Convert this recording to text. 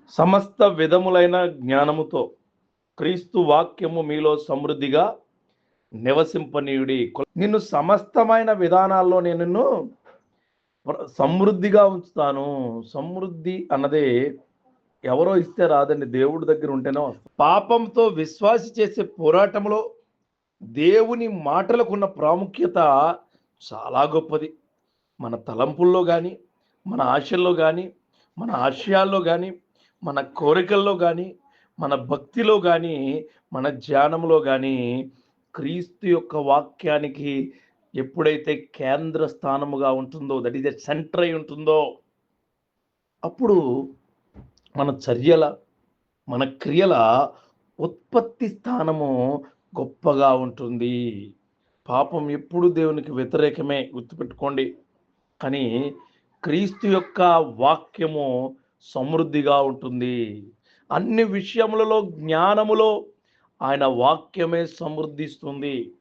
సమస్త విధములైన జ్ఞానముతో క్రీస్తు వాక్యము మీలో సమృద్ధిగా నివసింపనీయుడి. నిన్ను సమస్తమైన విధానాల్లో నేను నిన్ను సమృద్ధిగా ఉంచుతాను. సమృద్ధి అన్నదే ఎవరో ఇస్తే రాదండి, దేవుడి దగ్గర ఉంటేనే వస్తుంది. పాపంతో విశ్వాసి చేసే పోరాటంలో దేవుని మాటలకున్న ప్రాముఖ్యత చాలా గొప్పది. మన తలంపుల్లో కానీ, మన ఆశల్లో కానీ, మన ఆశయాల్లో కానీ, మన కోరికల్లో కానీ, మన భక్తిలో కానీ, మన ధ్యానంలో కానీ క్రీస్తు యొక్క వాక్యానికి ఎప్పుడైతే కేంద్ర స్థానముగా ఉంటుందో, దట్ ఈస్ ఎ సెంటర్ అయి ఉంటుందో, అప్పుడు మన చర్యల, మన క్రియల ఉత్పత్తి స్థానము గొప్పగా ఉంటుంది. పాపం ఎప్పుడు దేవునికి వ్యతిరేకమే, గుర్తుపెట్టుకోండి. కానీ క్రీస్తు యొక్క వాక్యము సమృద్ధిగా ఉంటుంది. అన్ని విషయములలో జ్ఞానములో ఆయన వాక్యమే సమృద్ధిస్తుంది.